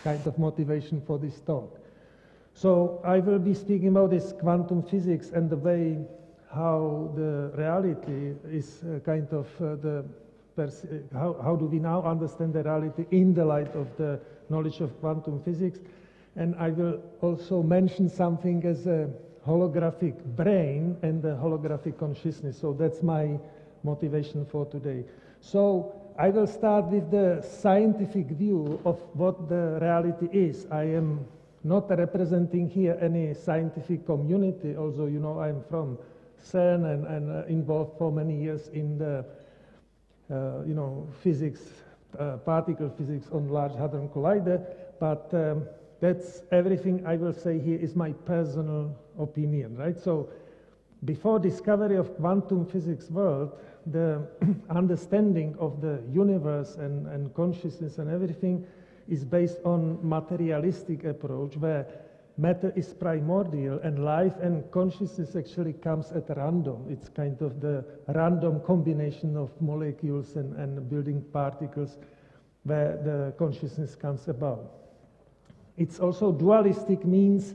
kind of motivation for this talk. So I will be speaking about this quantum physics and the way how the reality is kind of how do we now understand the reality in the light of the knowledge of quantum physics. And I will also mention something as a holographic brain and the holographic consciousness. So that's my motivation for today. So I will start with the scientific view of what the reality is. I am not representing here any scientific community, although you know I'm from CERN and involved for many years in the physics, particle physics on Large Hadron Collider, but that's everything I will say here is my personal opinion, right? So before discovery of quantum physics world, the understanding of the universe and consciousness and everything is based on materialistic approach where matter is primordial and life and consciousness actually comes at random. It's kind of the random combination of molecules and building particles where the consciousness comes about. It's also dualistic, means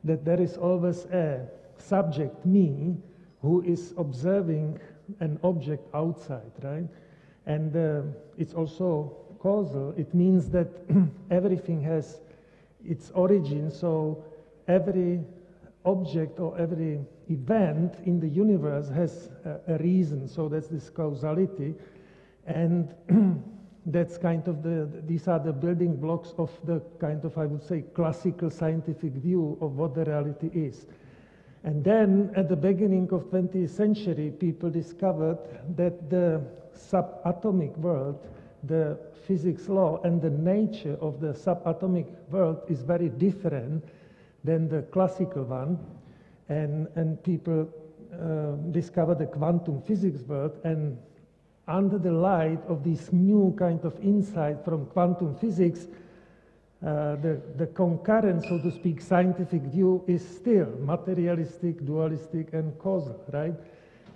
that there is always a subject, me, who is observing an object outside, right? And it's also causal. It means that everything has its origin, so every object or every event in the universe has a reason, so that's this causality. And that's kind of these are the building blocks of the kind of, I would say, classical scientific view of what the reality is. And then at the beginning of 20th century, people discovered that the subatomic world, the physics law and the nature of the subatomic world is very different than the classical one. And people discovered the quantum physics world, and under the light of this new kind of insight from quantum physics, the concurrent, so to speak, scientific view is still materialistic, dualistic, and causal, right?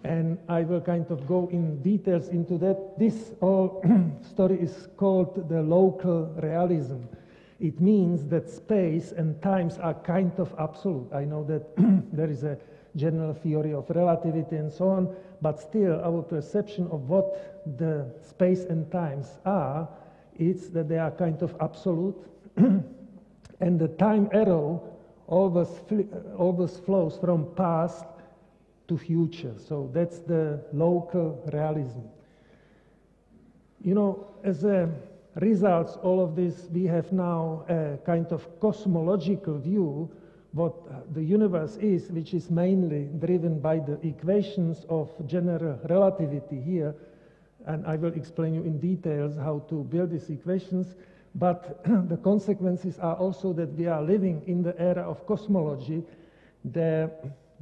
And I will kind of go in details into that. This whole story is called the local realism. It means that space and times are kind of absolute. I know that there is a general theory of relativity and so on, but still our perception of what the space and times are, it's that they are kind of absolute. And the time arrow always flows from past to future. So that's the local realism. You know, as a result all of this, we have now a kind of cosmological view what the universe is, which is mainly driven by the equations of general relativity here. And I will explain you in details how to build these equations. But the consequences are also that we are living in the era of cosmology, where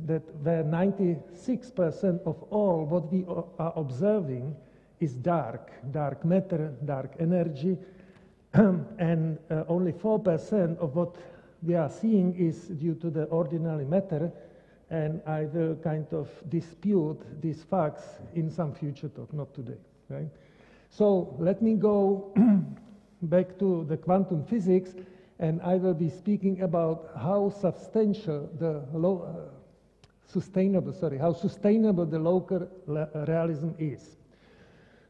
96% of all what we are observing is dark matter, dark energy, and only 4% of what we are seeing is due to the ordinary matter, and I will kind of dispute these facts in some future talk, not today, right? So let me go back to the quantum physics, and I will be speaking about how sustainable the local realism is.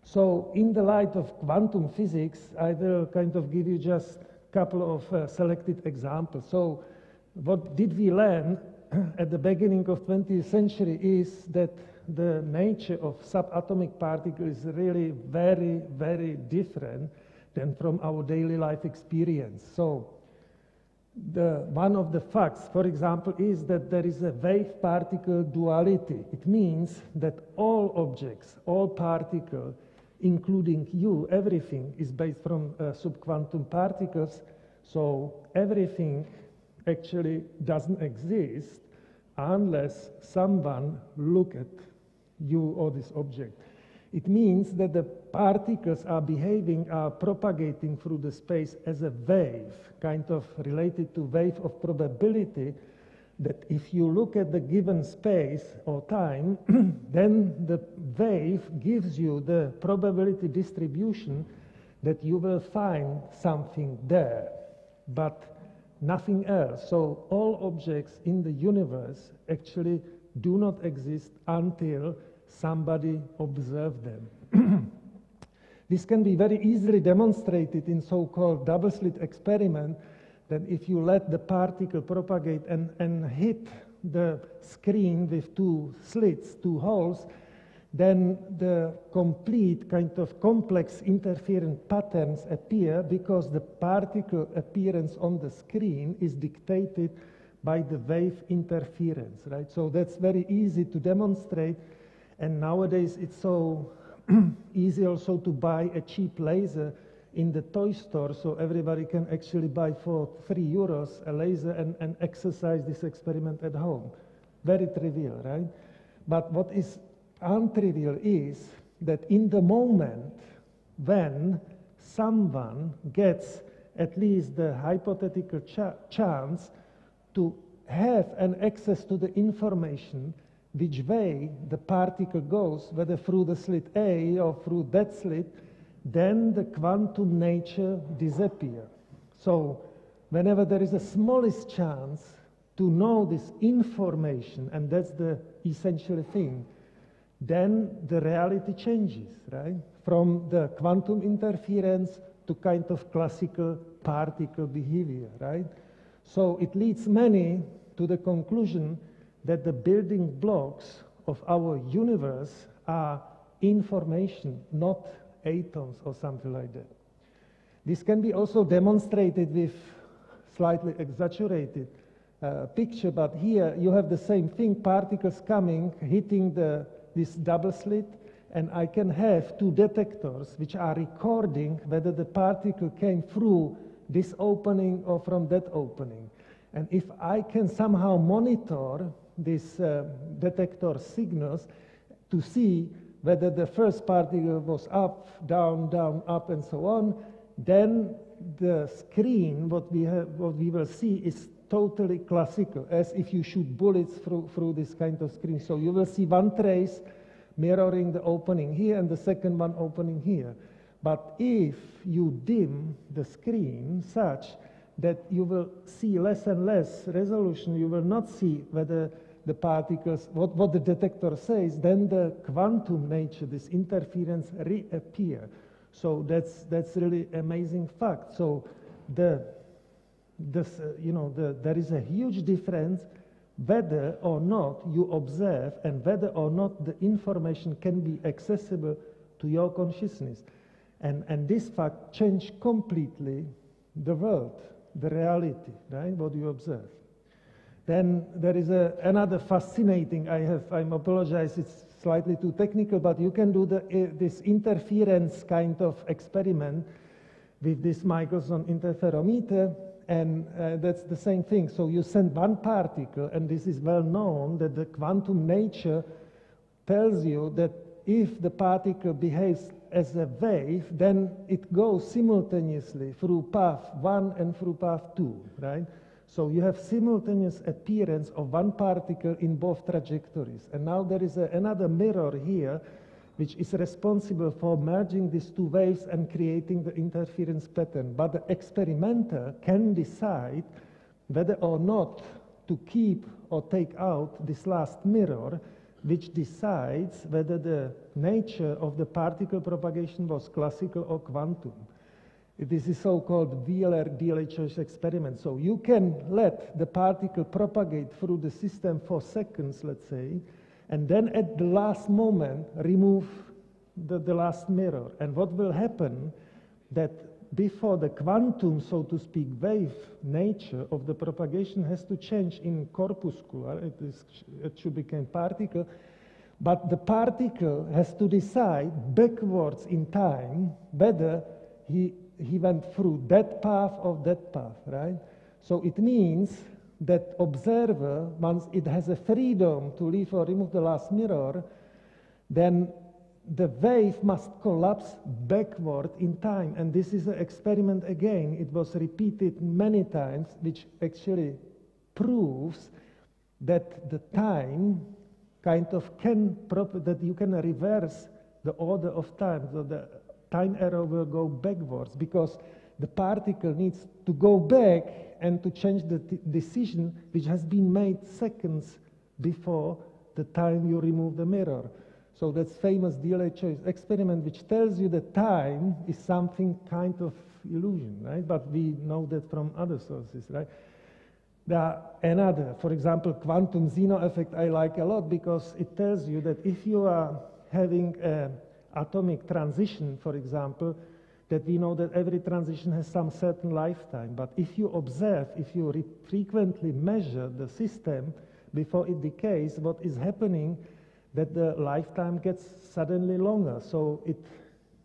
So in the light of quantum physics, I will kind of give you just a couple of selected examples. So what did we learn at the beginning of 20th century is that the nature of subatomic particles is really very, very different than from our daily life experience. So one of the facts, for example, is that there is a wave-particle duality. It means that all objects, all particles, including you, everything is based from subquantum particles, so everything actually doesn't exist unless someone look at you or this object. It means that the particles are propagating through the space as a wave, kind of related to wave of probability, that if you look at the given space or time, then the wave gives you the probability distribution that you will find something there, but nothing else. So all objects in the universe actually do not exist until somebody observes them. This can be very easily demonstrated in so-called double-slit experiment, that if you let the particle propagate and hit the screen with two slits, two holes, then the complete kind of complex interference patterns appear because the particle appearance on the screen is dictated by the wave interference, right? So that's very easy to demonstrate, and nowadays it's so easy also to buy a cheap laser in the toy store, so everybody can actually buy for €3 a laser and exercise this experiment at home. Very trivial, right? But what is untrivial is that in the moment when someone gets at least the hypothetical chance to have an access to the information which way the particle goes, whether through the slit A or through that slit, then the quantum nature disappears. So whenever there is a smallest chance to know this information, and that's the essential thing, then the reality changes, right? From the quantum interference to kind of classical particle behavior, right? So it leads many to the conclusion that the building blocks of our universe are information, not atoms or something like that. This can be also demonstrated with slightly exaggerated picture, but here you have the same thing, particles coming, hitting this double slit, and I can have two detectors which are recording whether the particle came through this opening or from that opening. And if I can somehow monitor these detector signals to see whether the first particle was up, down, down, up, and so on, then the screen, what we will see is totally classical, as if you shoot bullets through this kind of screen. So you will see one trace mirroring the opening here and the second one opening here. But if you dim the screen such that you will see less and less resolution, you will not see whether the particles, what the detector says, then the quantum nature, this interference, reappear. So that's really amazing fact. So there is a huge difference whether or not you observe and whether or not the information can be accessible to your consciousness. And this fact changed completely the world, the reality, right, what you observe. Then there is another fascinating, I apologize, it's slightly too technical, but you can do this interference kind of experiment with this Michelson interferometer, and that's the same thing. So you send one particle, and this is well known that the quantum nature tells you that if the particle behaves as a wave, then it goes simultaneously through path 1 and through path 2, right? So you have simultaneous appearance of one particle in both trajectories. And now there is another mirror here, which is responsible for merging these two waves and creating the interference pattern. But the experimenter can decide whether or not to keep or take out this last mirror, which decides whether the nature of the particle propagation was classical or quantum. This is so-called Wheeler-DLHS experiment. So you can let the particle propagate through the system for seconds, let's say, and then at the last moment remove the last mirror. And what will happen that before the quantum, so to speak, wave nature of the propagation has to change in corpuscular, it should become particle, but the particle has to decide backwards in time whether he went through that path or that path, right? So it means that observer, once it has a freedom to leave or remove the last mirror, then the wave must collapse backward in time. And this is an experiment again. It was repeated many times, which actually proves that the time kind of that you can reverse the order of time. So the time arrow will go backwards because the particle needs to go back and to change the decision which has been made seconds before the time you remove the mirror. So that's famous delay choice experiment which tells you that time is something kind of illusion, right? But we know that from other sources, right? There are another, for example, quantum Zeno effect I like a lot because it tells you that if you are having an atomic transition, for example, that we know that every transition has some certain lifetime. But if you observe, if you frequently measure the system before it decays, what is happening, that the lifetime gets suddenly longer. So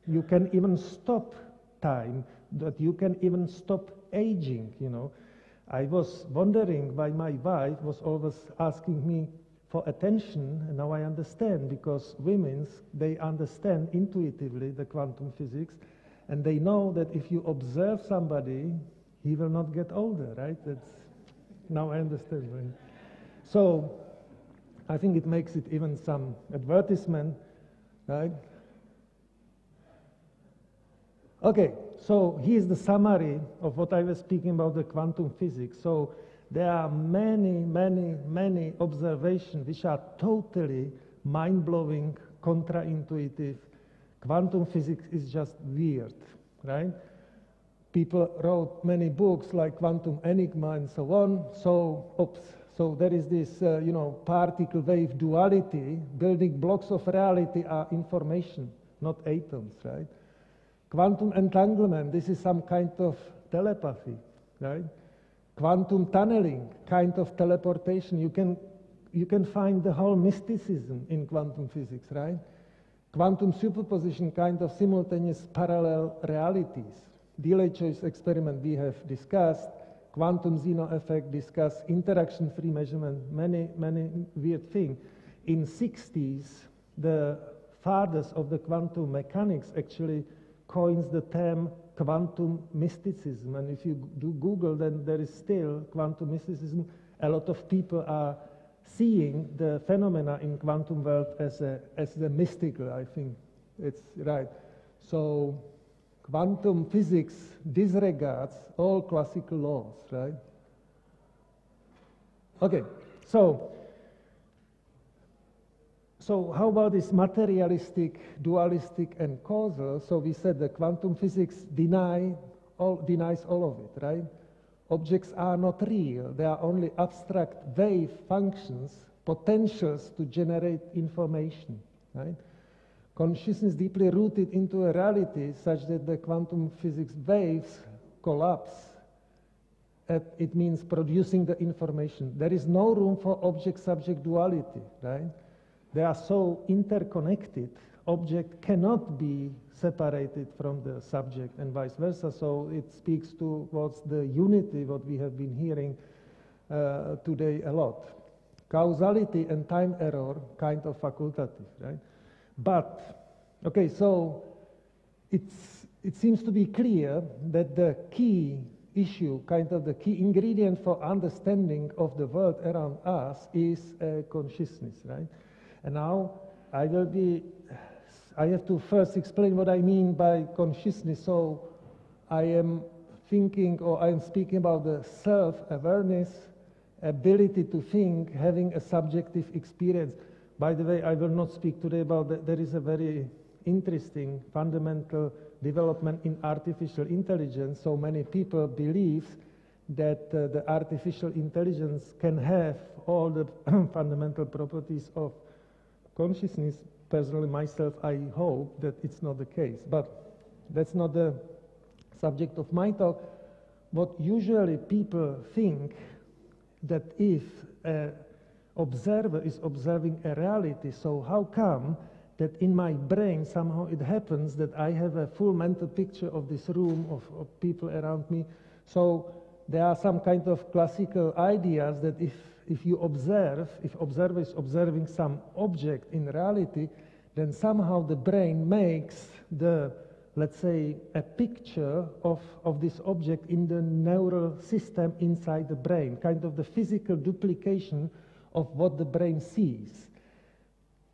you can even stop time, that you can even stop aging, you know. I was wondering why my wife was always asking me for attention, and now I understand, because women, they understand intuitively the quantum physics, and they know that if you observe somebody, he will not get older, right? Now I understand. So I think it makes it even some advertisement, right? Okay, so here's the summary of what I was speaking about the quantum physics. So there are many observations which are totally mind-blowing, counterintuitive. Quantum physics is just weird, right? People wrote many books like Quantum Enigma and so on. So there is this, particle-wave duality. Building blocks of reality are information, not atoms, right? Quantum entanglement, this is some kind of telepathy, right? Quantum tunneling, kind of teleportation. You can find the whole mysticism in quantum physics, right? Quantum superposition, kind of simultaneous parallel realities. Delay choice experiment we have discussed. Quantum Zeno effect discussed. Interaction-free measurement, many weird things. In 60s, the fathers of the quantum mechanics actually coins the term quantum mysticism. And if you do Google, then there is still quantum mysticism. A lot of people are seeing the phenomena in quantum world as the mystical, I think. It's right. So quantum physics disregards all classical laws, right? Okay, so how about this materialistic, dualistic, and causal? So we said that quantum physics denies all of it, right? Objects are not real. They are only abstract wave functions, potentials to generate information, right? Consciousness deeply rooted into a reality such that the quantum physics waves collapse. It means producing the information. There is no room for object-subject duality, right? They are so interconnected, object cannot be separated from the subject and vice versa. So it speaks towards the unity, what we have been hearing today a lot. Causality and time error, kind of facultative, right? But, okay, so it seems to be clear that the key issue, kind of the key ingredient for understanding of the world around us is consciousness, right? And now I have to first explain what I mean by consciousness. So I am thinking, or I am speaking about the self-awareness, ability to think, having a subjective experience. By the way, I will not speak today about that. There is a very interesting fundamental development in artificial intelligence. So many people believe that the artificial intelligence can have all the fundamental properties of consciousness. Personally, myself, I hope that it's not the case. But that's not the subject of my talk. What usually people think, that if an observer is observing a reality, so how come that in my brain somehow it happens that I have a full mental picture of this room, of people around me? So there are some kind of classical ideas that if you observe, if observer is observing some object in reality, then somehow the brain makes the, let's say, a picture of this object in the neural system inside the brain, kind of the physical duplication of what the brain sees.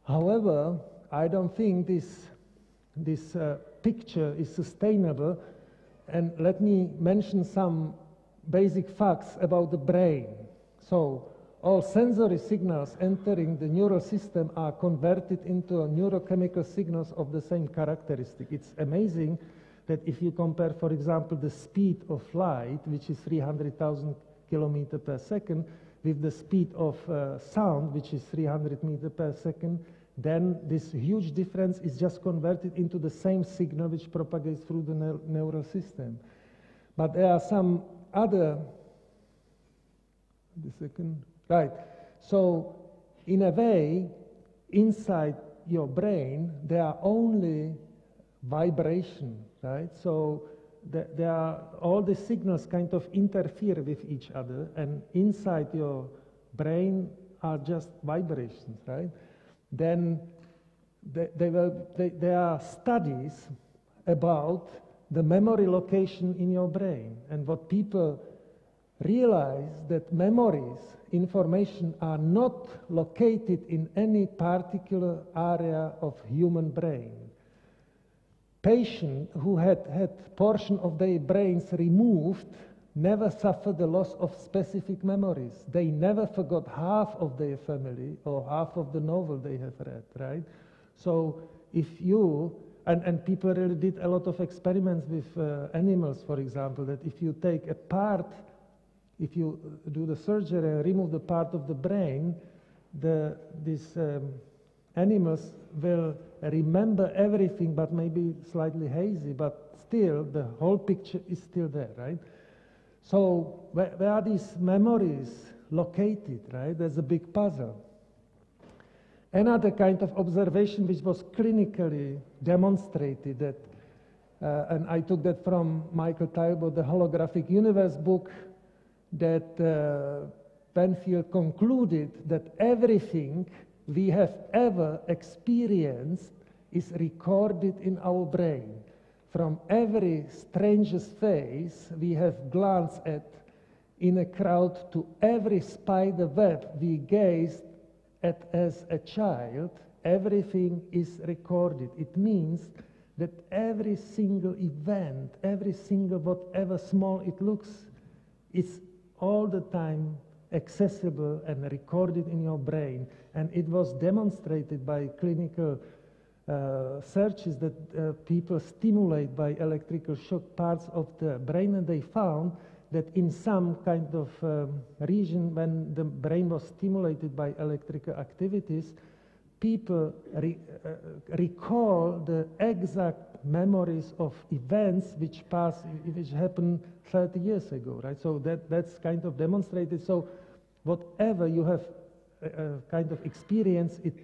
However, I don't think this picture is sustainable. And let me mention some basic facts about the brain. So all sensory signals entering the neural system are converted into neurochemical signals of the same characteristic. It's amazing that if you compare, for example, the speed of light, which is 300,000 kilometers per second, with the speed of sound, which is 300 meters per second, then this huge difference is just converted into the same signal which propagates through the neural system. But there are some other, right. So in a way, inside your brain, there are only vibration, right? So there are all the signals kind of interfere with each other, and inside your brain are just vibrations, right? Then there are studies about the memory location in your brain, and what people realize that memories, information are not located in any particular area of human brain. Patients who had portion of their brains removed never suffered the loss of specific memories. They never forgot half of their family or half of the novel they have read, right? So if you, and people really did a lot of experiments with animals, for example, that if you take a part, if you do the surgery and remove the part of the brain, these animals will remember everything, but maybe slightly hazy, but still the whole picture is still there, right? So where are these memories located, right? There's a big puzzle. Another kind of observation which was clinically demonstrated that, and I took that from Michael Talbot, the Holographic Universe book, that Penfield concluded that everything we have ever experienced is recorded in our brain. From every stranger's face we have glanced at in a crowd to every spider web we gazed at as a child, everything is recorded. It means that every single event, every single whatever small it looks, is all the time accessible and recorded in your brain. And it was demonstrated by clinical searches that people stimulate by electrical shock parts of the brain, and they found that in some kind of region when the brain was stimulated by electrical activities, people recall the exact memories of events which happened 30 years ago, right? So that's kind of demonstrated. So whatever you have kind of experience, it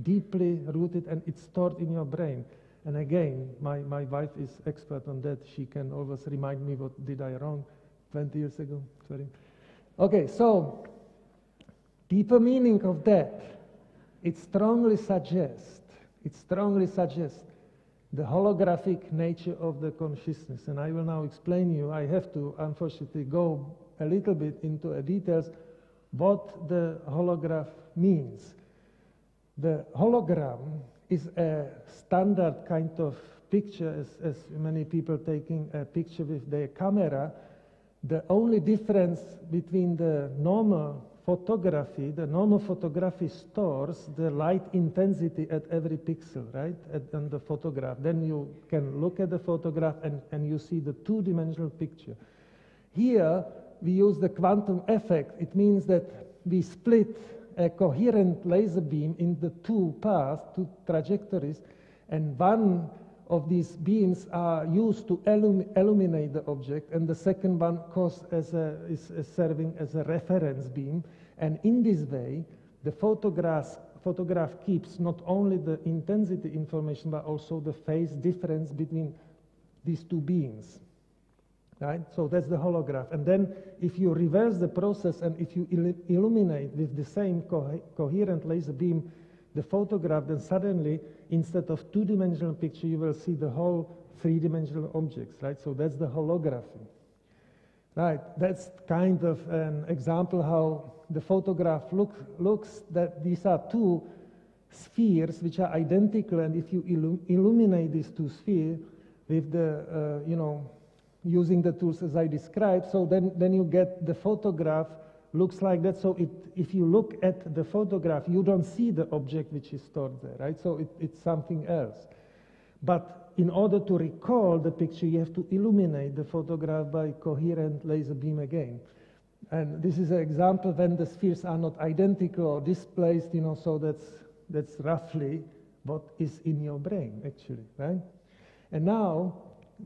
deeply rooted and it's stored in your brain. And again, my wife is expert on that. She can always remind me what did I wrong 20 years ago, sorry. Okay, so deeper meaning of that, it strongly suggests the holographic nature of the consciousness. And I will now explain you, I have to unfortunately go a little bit into the details what the holograph means. The hologram is a standard kind of picture, as many people taking a picture with their camera. The only difference between the normal photography stores the light intensity at every pixel, right, on the photograph. Then you can look at the photograph and you see the two-dimensional picture. Here, we use the quantum effect. It means that we split a coherent laser beam into two paths, two trajectories, and one of these beams are used to illuminate the object, and the second one is serving as a reference beam. And in this way, the photograph keeps not only the intensity information, but also the phase difference between these two beams. Right? So that's the holograph. And then if you reverse the process and if you illuminate with the same coherent laser beam the photograph, then suddenly, instead of two-dimensional picture, you will see the whole three-dimensional objects, right? So that's the holography. Right, that's kind of an example how the photograph looks, that these are two spheres which are identical, and if you illuminate these two spheres, with the, using the tools as I described. So then you get the photograph looks like that. So if you look at the photograph, you don't see the object which is stored there, right? So it's something else. But in order to recall the picture, you have to illuminate the photograph by coherent laser beam again. And this is an example when the spheres are not identical or displaced, so that's roughly what is in your brain, actually, right? And now,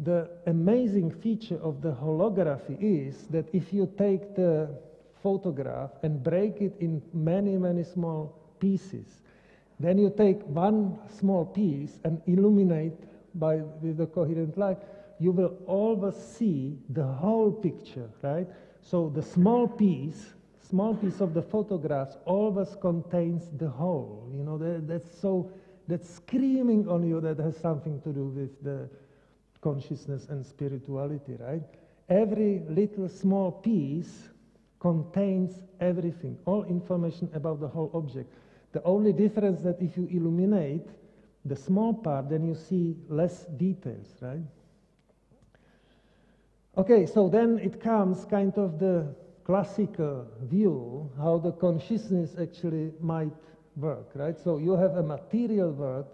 the amazing feature of the holography is that if you take the photograph and break it in many, many small pieces, then you take one small piece and illuminate with the coherent light, you will always see the whole picture, right? So the small piece of the photographs always contains the whole. That's screaming on you that has something to do with the consciousness and spirituality, right? Every little small piece contains everything, all information about the whole object. The only difference that if you illuminate the small part, then you see less details, right? Okay, so then it comes kind of the classical view how the consciousness actually might work, right? So you have a material world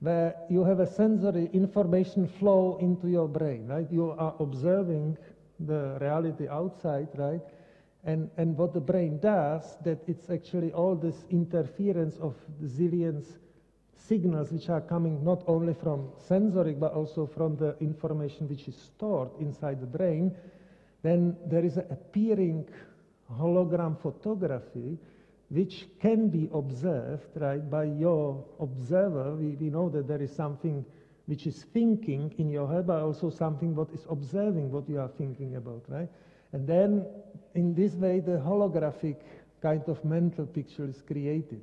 where you have a sensory information flow into your brain, right? You are observing the reality outside, right? And what the brain does, that it's actually all this interference of zillions signals which are coming not only from sensory but also from the information which is stored inside the brain. Then there is an appearing hologram photography which can be observed, right, by your observer. We know that there is something which is thinking in your head, but also something what is observing what you are thinking about, right? And then in this way the holographic kind of mental picture is created.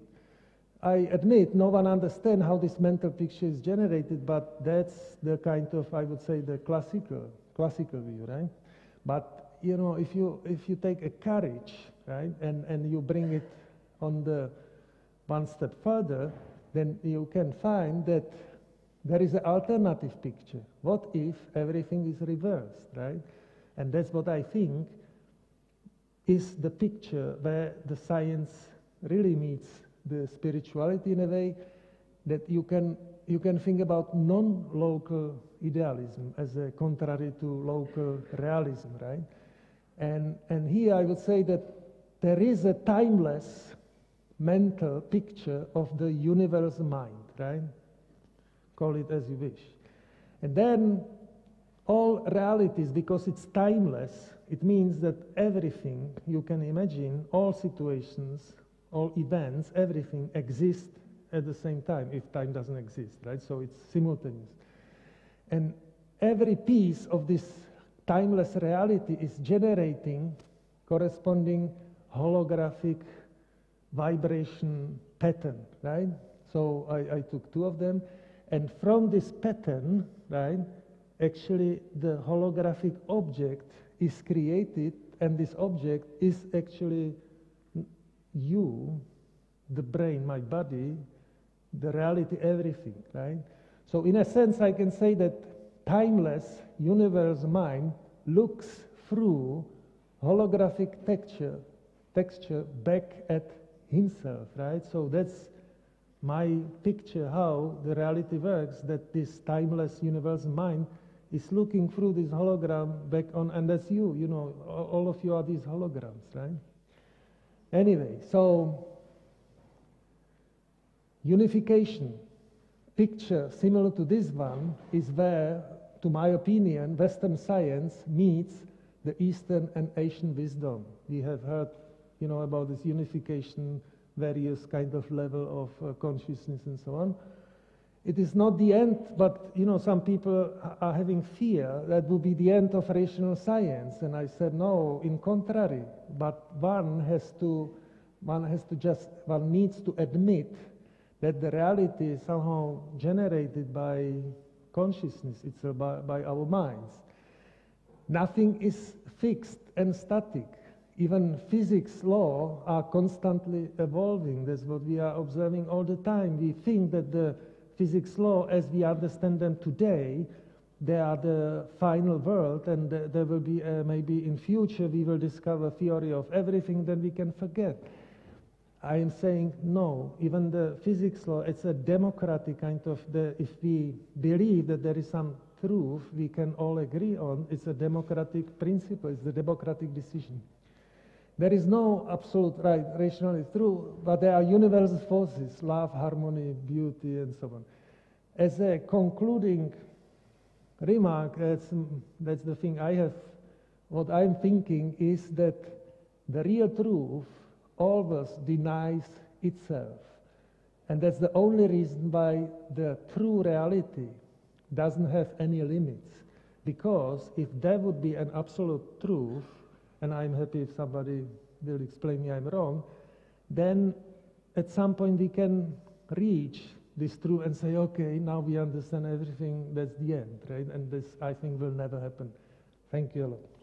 I admit no one understands how this mental picture is generated, but that's the kind of, I would say, the classical view, right? But if you take a carriage, right, and you bring it on the one step further, then you can find that there is an alternative picture. What if everything is reversed, right? And that's what I think is the picture where the science really meets the spirituality in a way that you can think about non-local idealism as a contrary to local realism, right? And here I would say that there is a timeless mental picture of the universe mind, right? Call it as you wish. And then all realities, because it's timeless, it means that everything you can imagine, all situations, all events, everything exists at the same time, if time doesn't exist, right? So it's simultaneous. And every piece of this timeless reality is generating corresponding holographic vibration pattern, right? So I took two of them, and from this pattern, right, actually the holographic object is created, and this object is actually you, the brain, my body, the reality, everything, right? So in a sense, I can say that timeless universe mind looks through holographic texture back at himself, right? So that's my picture how the reality works, that this timeless universe mind is looking through this hologram back on, and that's you, all of you are these holograms, right? Anyway, so unification picture similar to this one is where, to my opinion, Western science meets the Eastern and Asian wisdom. We have heard, about this unification, various kind of level of consciousness and so on. It is not the end, but some people are having fear that will be the end of rational science, and I said no, in contrary. But one needs to admit that the reality is somehow generated by consciousness itself, by our minds. Nothing is fixed and static. Even physics law are constantly evolving. That's what we are observing all the time. We think that the physics law, as we understand them today, they are the final world, and there will be maybe in future we will discover theory of everything, then we can forget. I am saying no, even the physics law, it's a democratic kind of, if we believe that there is some truth we can all agree on, it's a democratic principle, it's a democratic decision. There is no absolute right, rationally true, but there are universal forces, love, harmony, beauty, and so on. As a concluding remark, that's the thing I have, what I'm thinking is that the real truth always denies itself. And that's the only reason why the true reality doesn't have any limits. Because if there would be an absolute truth, and I'm happy if somebody will explain me I'm wrong, then at some point we can reach this truth and say, okay, now we understand everything, that's the end, right? And this, I think, will never happen. Thank you a lot.